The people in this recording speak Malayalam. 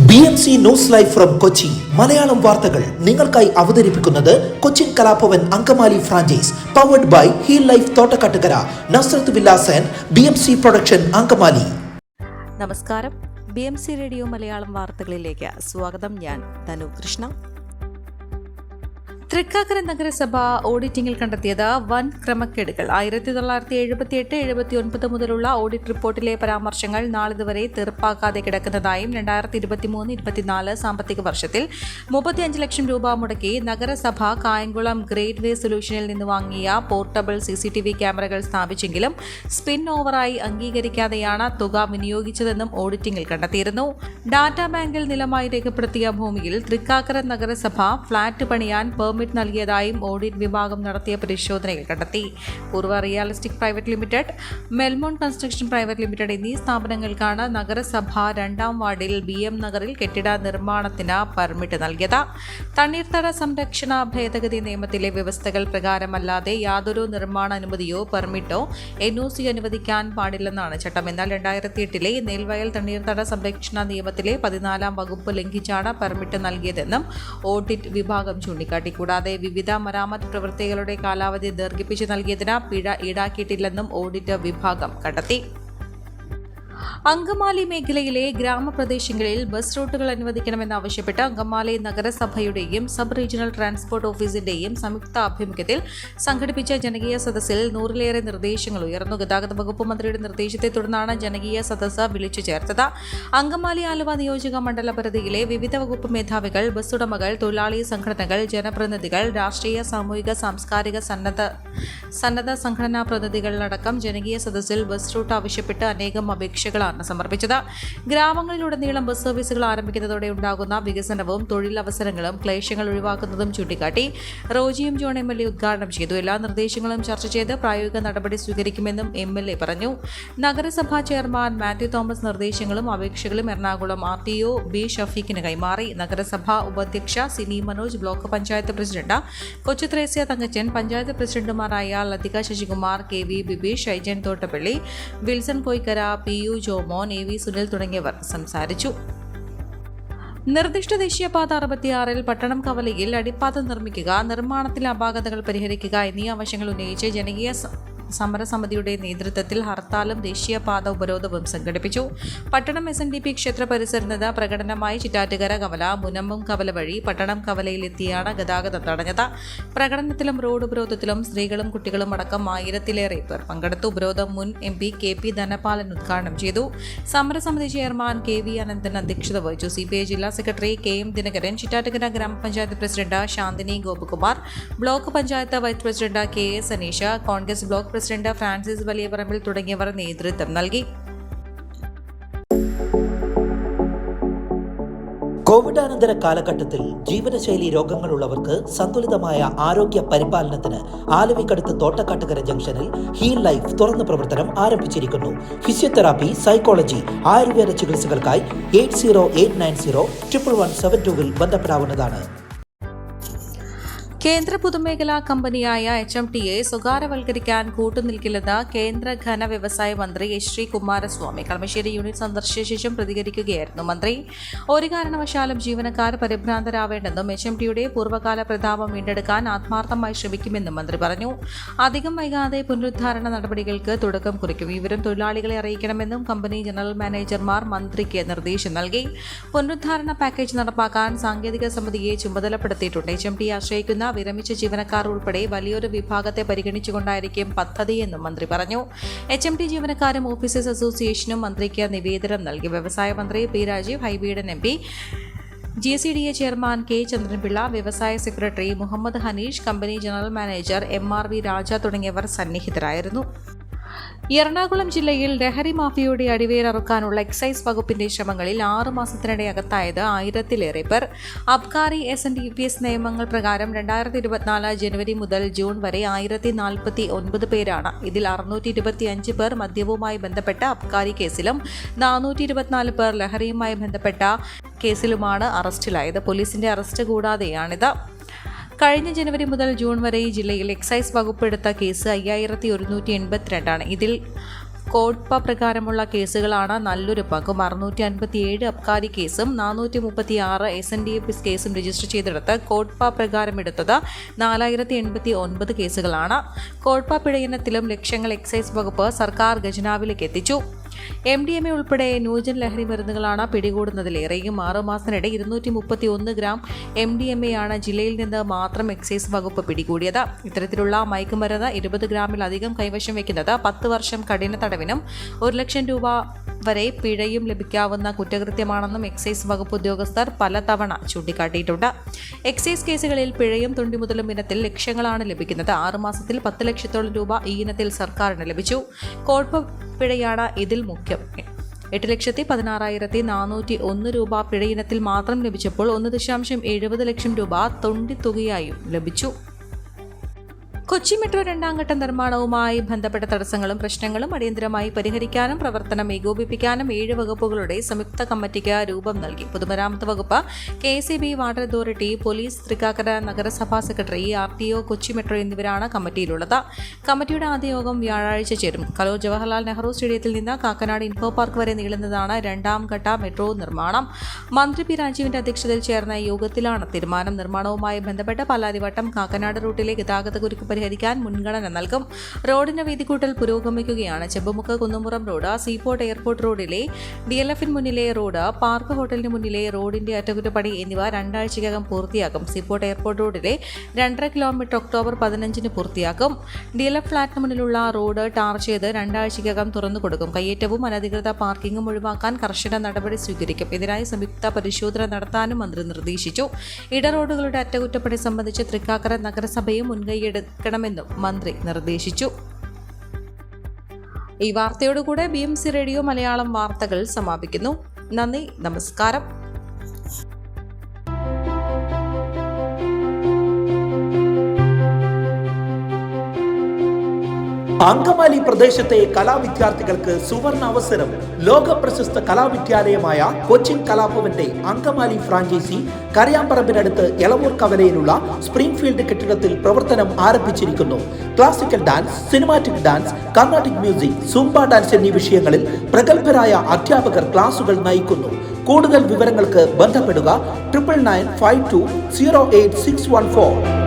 BMC news live from Kochi Malayalam വാർത്തകൾ നിങ്ങൾക്കായി അവതരിപ്പിക്കുന്നത് Cochin Kalabhavan Angamaly franchise powered by Heal Life Thottakkattukara Nazareth Villas and BMC production Angamaly. നമസ്കാരം, BMC റേഡിയോ മലയാളം വാർത്തകളിലേക്ക് സ്വാഗതം. ഞാൻ ധനു കൃഷ്ണ. തൃക്കാക്കര നഗരസഭ ഓഡിറ്റിംഗിൽ കണ്ടെത്തിയത് വൻ ക്രമക്കേടുകൾ. 1978-79 മുതലുള്ള ഓഡിറ്റ് റിപ്പോർട്ടിലെ പരാമർശങ്ങൾ നാളിതുവരെ തീർപ്പാക്കാതെ കിടക്കുന്നതായും 2023-24 സാമ്പത്തിക വർഷത്തിൽ 35 ലക്ഷം രൂപ മുടക്കി നഗരസഭ കായംകുളം ഗ്രേറ്റ് വേ സൊല്യൂഷനിൽ നിന്ന് വാങ്ങിയ പോർട്ടബിൾ CCTV ക്യാമറകൾ സ്ഥാപിച്ചെങ്കിലും സ്പിൻ ഓവറായി അംഗീകരിക്കാതെയാണ് തുക വിനിയോഗിച്ചതെന്നും ഓഡിറ്റിംഗിൽ കണ്ടെത്തിയിരുന്നു. ഡാറ്റാ ബാങ്കിൽ നിലമായി രേഖപ്പെടുത്തിയ ഭൂമിയിൽ തൃക്കാക്കര നഗരസഭ ഫ്ളാറ്റ് പണിയാൻ പെർമിറ്റ് നൽകിയതായും ഓഡിറ്റ് വിഭാഗം നടത്തിയ പരിശോധനയിൽ കണ്ടെത്തി. Purva realistic private limited, Melmon construction private limited എന്നീ സ്ഥാപനങ്ങൾക്കാണ് നഗരസഭ 2-ാം വാർഡിൽ BM നഗറിൽ കെട്ടിട നിർമ്മാണത്തിന് പെർമിറ്റ് നൽകിയത്. തണ്ണീർത്തട സംരക്ഷണ ഭേദഗതി നിയമത്തിലെ വ്യവസ്ഥകൾ പ്രകാരമല്ലാതെ യാതൊരു നിർമ്മാണ അനുമതിയോ പെർമിറ്റോ NOC അനുവദിക്കാൻ പാടില്ലെന്നാണ് ചട്ടം. എന്നാൽ 2008-ലെ നെൽവയൽ തണ്ണീർത്തട സംരക്ഷണ നിയമത്തിലെ 14-ാം വകുപ്പ് ലംഘിച്ചാണ് പെർമിറ്റ് നൽകിയതെന്നും ഓഡിറ്റ് വിഭാഗം ചൂണ്ടിക്കാട്ടി. കൂടാതെ വിവിധ മരാമത്ത് പ്രവൃത്തികളുടെ കാലാവധി ദീർഘിപ്പിച്ചു നൽകിയതിന് പിഴ ഈടാക്കിയിട്ടില്ലെന്നും ഓഡിറ്റ് വിഭാഗം കണ്ടെത്തി. അങ്കമാലി മേഖലയിലെ ഗ്രാമപ്രദേശങ്ങളിൽ ബസ് റൂട്ടുകൾ അനുവദിക്കണമെന്നാവശ്യപ്പെട്ട് അങ്കമാലി നഗരസഭയുടെയും സബ് റീജിയണൽ ട്രാൻസ്പോർട്ട് ഓഫീസിന്റെയും സംയുക്ത ആഭിമുഖ്യത്തിൽ സംഘടിപ്പിച്ച ജനകീയ സദസ്സിൽ 100-ലേറെ നിർദ്ദേശങ്ങൾ ഉയർന്നു. ഗതാഗത വകുപ്പ് മന്ത്രിയുടെ നിർദ്ദേശത്തെ തുടർന്നാണ് ജനകീയ സദസ്സ് വിളിച്ചു ചേർത്തത്. അങ്കമാലി ആലുവ നിയോജക മണ്ഡല പരിധിയിലെ വിവിധ വകുപ്പ് മേധാവികൾ, ബസ് ഉടമകൾ, തൊഴിലാളി സംഘടനകൾ, ജനപ്രതിനിധികൾ, രാഷ്ട്രീയ, സാമൂഹിക, സാംസ്കാരിക, സന്നദ്ധ സംഘടനാ പ്രതിനിധികളടക്കം ജനകീയ സദസ്സിൽ ബസ് റൂട്ട് ആവശ്യപ്പെട്ട് അനേകം അപേക്ഷകളാണ് സമർപ്പിച്ചത്. ഗ്രാമങ്ങളിലുടനീളം ബസ് സർവീസുകൾ ആരംഭിക്കുന്നതോടെ ഉണ്ടാകുന്ന വികസനവും തൊഴിലവസരങ്ങളും ക്ലേശങ്ങൾ ഒഴിവാക്കുന്നതും ചൂണ്ടിക്കാട്ടി റോജിയും ജോൺ MLA ഉദ്ഘാടനം ചെയ്തു. എല്ലാ നിർദ്ദേശങ്ങളും ചർച്ച ചെയ്ത് പ്രായോഗിക നടപടി സ്വീകരിക്കുമെന്നും MLA പറഞ്ഞു. നഗരസഭാ ചെയർമാൻ മാത്യു തോമസ് നിർദ്ദേശങ്ങളും അപേക്ഷകളും എറണാകുളം RTO B ഷഫീഖിന് കൈമാറി. നഗരസഭാ ഉപാധ്യക്ഷ സിനി മനോജ്, ബ്ലോക്ക് പഞ്ചായത്ത് പ്രസിഡന്റ് കൊച്ചു ത്രേസ്യ തങ്കച്ചൻ, പഞ്ചായത്ത് പ്രസിഡന്റുമാരായ Lathika Sasikumar, KV Bibeesh, Shaijan Thottappally, Wilson Koyikkara, PU Jomon, AV Sunil തുടങ്ങിയവർ സംസാരിച്ചു. നിർദ്ദിഷ്ട ദേശീയപാത 66-ൽ പട്ടണം കവലയിൽ അടിപ്പാത നിർമ്മിക്കുക, നിർമ്മാണത്തിലെ അപാകതകൾ പരിഹരിക്കുക എന്നീ ആവശ്യങ്ങൾ ഉന്നയിച്ച് ജനകീയ സമരസമിതിയുടെ നേതൃത്വത്തിൽ ഹർത്താലും ദേശീയപാത ഉപരോധവും സംഘടിപ്പിച്ചു. പട്ടണം SNDP ക്ഷേത്ര പരിസരത്ത് പ്രകടനമായി ചിറ്റാറ്റുകര കവല, മുനമ്പം കവല വഴി പട്ടണം കവലയിലെത്തിയാണ് ഗതാഗതം തടഞ്ഞത്. പ്രകടനത്തിലും റോഡ് ഉപരോധത്തിലും സ്ത്രീകളും കുട്ടികളും അടക്കം 1000-ലേറെ പേർ പങ്കെടുത്തു. ഉപരോധം മുൻ MP KP ധനപാലൻ ഉദ്ഘാടനം ചെയ്തു. സമരസമിതി ചെയർമാൻ KV അനന്തൻ അധ്യക്ഷത വഹിച്ചു. CPI ജില്ലാ സെക്രട്ടറി KM ദിനകരൻ, ചിറ്റാറ്റുകര ഗ്രാമപഞ്ചായത്ത് president Shanthini Gopakumar, block panchayat vice president KS Aneesha, Congress block president Francis Valiyaparambil തുടങ്ങിയവർ നേതൃത്വം നൽകി. കോവിഡാനന്തര കാലഘട്ടത്തിൽ ജീവനശൈലി രോഗങ്ങളുള്ളവർക്ക് സന്തുലിതമായ ആരോഗ്യ പരിപാലനത്തിന് ആലുവക്കടുത്ത് തോട്ടക്കാട്ടുകര ജംഗ്ഷനിൽ ഹീൽ ലൈഫ് തുറന്ന പ്രവർത്തനം ആരംഭിച്ചിരിക്കുന്നു. ഫിസിയോതെറാപ്പി, സൈക്കോളജി, ആയുർവേദ ചികിത്സകൾക്കായി 8089011772 ബന്ധപ്പെടാവുന്നതാണ്. കേന്ദ്ര പൊതുമേഖലാ കമ്പനിയായ HMTയെ സ്വകാര്യവൽക്കരിക്കാൻ കൂട്ടുനിൽക്കില്ലെന്ന് കേന്ദ്ര ഖന വ്യവസായ മന്ത്രി ശ്രീ കുമാരസ്വാമി കളമശ്ശേരി യൂണിറ്റ് സന്ദർശിച്ച ശേഷം പ്രതികരിക്കുകയായിരുന്നു മന്ത്രി. ഒരു കാരണവശാലും ജീവനക്കാർ പരിഭ്രാന്തരാവേണ്ടെന്നും HMTയുടെ പൂർവ്വകാല പ്രതാപം വീണ്ടെടുക്കാൻ ആത്മാർത്ഥമായി ശ്രമിക്കുമെന്നും മന്ത്രി പറഞ്ഞു. അധികം വൈകാതെ പുനരുദ്ധാരണ നടപടികൾക്ക് തുടക്കം കുറിക്കും. വിവരം തൊഴിലാളികളെ അറിയിക്കണമെന്നും കമ്പനി ജനറൽ മാനേജർമാർ മന്ത്രിക്ക് നിർദ്ദേശം നൽകി. പുനരുദ്ധാരണ പാക്കേജ് നടപ്പാക്കാൻ സാങ്കേതിക സമിതിയെ ചുമതലപ്പെടുത്തിയിട്ടുണ്ട്. HMT ആശ്രയിക്കുന്ന വിരമിച്ച ജീവനക്കാർ ഉൾപ്പെടെ വലിയൊരു വിഭാഗത്തെ പരിഗണിച്ചുകൊണ്ടായിരിക്കും പദ്ധതിയെന്നും മന്ത്രി പറഞ്ഞു. HMT ജീവനക്കാരും ഓഫീസേഴ്സ് അസോസിയേഷനും മന്ത്രിക്ക് നിവേദനം നൽകി. വ്യവസായ മന്ത്രി P Rajeev, Hibi Eden MP, GCDA chairman K Chandranpillai, വ്യവസായ secretary Muhammad Hanish, company general manager MRV Raja തുടങ്ങിയവർ സന്നിഹിതരായിരുന്നു. എറണാകുളം ജില്ലയിൽ ലഹരി മാഫിയയുടെ അടിവേരറുക്കാനുള്ള എക്സൈസ് വകുപ്പിന്റെ ശ്രമങ്ങളിൽ 6 മാസത്തിനിടെ അകത്തായത് 1000-ലേറെ പേർ. അബ്കാരി SNDPS നിയമങ്ങൾ പ്രകാരം 2024 ജനുവരി മുതൽ ജൂൺ വരെ 1049 പേരാണ്. ഇതിൽ 625 പേർ മദ്യവുമായി ബന്ധപ്പെട്ട അബ്കാരി കേസിലും 424 പേർ ലഹരിയുമായി ബന്ധപ്പെട്ട കേസിലുമാണ് അറസ്റ്റിലായത്. പോലീസിന്റെ അറസ്റ്റ് കൂടാതെയാണിത്. കഴിഞ്ഞ ജനുവരി മുതൽ ജൂൺ വരെ ജില്ലയിൽ എക്സൈസ് വകുപ്പ് എടുത്ത കേസ് 5182 ആണ്. ഇതിൽ കോഡ്പ പ്രകാരമുള്ള കേസുകളാണ് നല്ലൊരു പങ്കും. 657 അബ്കാരി കേസും 436 SNDPS കേസും രജിസ്റ്റർ ചെയ്തെടുത്ത് കോഡ്പ പ്രകാരം എടുത്തത് 4089 കേസുകളാണ്. കോഡ്പ പിഴയിനത്തിലും ലക്ഷങ്ങൾ എക്സൈസ് വകുപ്പ് സർക്കാർ ഖജനാവിലേക്ക് എത്തിച്ചു. MDMA ഉൾപ്പെടെ ന്യൂജൻ ലഹരി മരുന്നുകളാണ് പിടികൂടുന്നതിലേറെയും. 6 മാസത്തിനിടെ 231 ഗ്രാം MDMA ആണ് ജില്ലയിൽ നിന്ന് മാത്രം എക്സൈസ് വകുപ്പ് പിടികൂടിയത്. ഇത്തരത്തിലുള്ള മയക്കുമരുന്ന് 20 ഗ്രാമിലധികം കൈവശം വയ്ക്കുന്നത് 10 വർഷം കഠിന തടവിനും 1 ലക്ഷം രൂപ വരെ പിഴയും ലഭിക്കാവുന്ന കുറ്റകൃത്യമാണെന്നും എക്സൈസ് വകുപ്പ് ഉദ്യോഗസ്ഥർ പലതവണ ചൂണ്ടിക്കാട്ടിയിട്ടുണ്ട്. എക്സൈസ് കേസുകളിൽ പിഴയും തൊണ്ടിമുതലും ഇനത്തിൽ ലക്ഷങ്ങളാണ് ലഭിക്കുന്നത്. 6 മാസത്തിൽ 10 ലക്ഷത്തോളം രൂപ ഈ ഇനത്തിൽ സർക്കാരിന് ലഭിച്ചു. കോഡ്പ പിഴയാണ് ഇതിൽ മുഖ്യം. 8,16,401 രൂപ പിഴയിനത്തിൽ മാത്രം ലഭിച്ചപ്പോൾ 1.70 ലക്ഷം രൂപ തൊണ്ടിത്തുകയായും ലഭിച്ചു. കൊച്ചി മെട്രോ 2ാം ഘട്ട നിർമ്മാണവുമായി ബന്ധപ്പെട്ട തടസ്സങ്ങളും പ്രശ്നങ്ങളും അടിയന്തരമായി പരിഹരിക്കാനും പ്രവർത്തനം ഏകോപിപ്പിക്കാനും 7 വകുപ്പുകളുടെ സംയുക്ത കമ്മിറ്റിക്ക് രൂപം നൽകി. പൊതുമരാമത്ത് വകുപ്പ്, KSEB, water authority, police, Thrikkakara നഗരസഭാ സെക്രട്ടറി, RTO, കൊച്ചി മെട്രോ എന്നിവരാണ് കമ്മിറ്റിയിലുള്ളത്. കമ്മിറ്റിയുടെ ആദ്യ യോഗം വ്യാഴാഴ്ച ചേരും. കലൂർ ജവഹർലാൽ നെഹ്റു സ്റ്റേഡിയത്തിൽ നിന്ന് കാക്കനാട് ഇൻഫോ പാർക്ക് വരെ നീളുന്നതാണ് 2ാം ഘട്ട മെട്രോ നിർമ്മാണം. മന്ത്രി P. രാജീവിന്റെ അധ്യക്ഷതയിൽ ചേർന്ന യോഗത്തിലാണ് തീരുമാനം. നിർമ്മാണവുമായി ബന്ധപ്പെട്ട് പാലാരിവട്ടം കാക്കനാട് റൂട്ടിലെ ഗതാഗതക്കുരുക്ക് പരിഹരിക്കാൻ മുൻഗണന നൽകും. റോഡിന് വീതികൂട്ടൽ പുരോഗമിക്കുകയാണ്. Chembumukku Kunnumpuram road, seaport airport റോഡിലെ DLF-ന് മുന്നിലെ റോഡ്, പാർക്ക് ഹോട്ടലിന് മുന്നിലെ റോഡിന്റെ അറ്റകുറ്റപ്പണി എന്നിവ 2 ആഴ്ചയ്ക്കകം പൂർത്തിയാക്കും. സീപോർട്ട് എയർപോർട്ട് റോഡിലെ 2.5 കിലോമീറ്റർ ഒക്ടോബർ 15-ന് പൂർത്തിയാക്കും. DLF ഫ്ളാറ്റിന് മുന്നിലുള്ള റോഡ് ടാർ ചെയ്ത് 2 ആഴ്ചയ്ക്കകം തുറന്നു കൊടുക്കും. കയ്യേറ്റവും അനധികൃത പാർക്കിംഗും ഒഴിവാക്കാൻ കർശന നടപടി സ്വീകരിക്കും. ഇതിനായി സംയുക്ത പരിശോധന നടത്താനും മന്ത്രി നിർദ്ദേശിച്ചു. ഇടറോഡുകളുടെ അറ്റകുറ്റപ്പണി സംബന്ധിച്ച് തൃക്കാക്കര നഗരസഭയും മുൻകൈയെടുക്കണമെന്നും മന്ത്രി നിർദ്ദേശിച്ചു. ഈ വാർത്തയോടുകൂടെ BMC റേഡിയോ മലയാളം വാർത്തകൾ സമാപിക്കുന്നു. നന്ദി, നമസ്കാരം. അങ്കമാലി പ്രദേശത്തെ കലാവിദ്യാർത്ഥികൾക്ക് സുവർണ അവസരം. ലോക പ്രശസ്ത കലാവിദ്യാലയമായ കൊച്ചിൻ കലാഭവന്റെ അങ്കമാലി ഫ്രാഞ്ചൈസി കരയാമ്പറമ്പിനടുത്ത് എളവൂർ കവലയിലുള്ള സ്പ്രിംഗ്ഫീൽഡ് കെട്ടിടത്തിൽ പ്രവർത്തനം ആരംഭിച്ചിരിക്കുന്നു. Classical dance, cinematic dance, Carnatic music, Zumba dance എന്നീ വിഷയങ്ങളിൽ പ്രഗത്ഭരായ അധ്യാപകർ ക്ലാസുകൾ നയിക്കുന്നു. കൂടുതൽ വിവരങ്ങൾക്ക് ബന്ധപ്പെടുക 9995208614.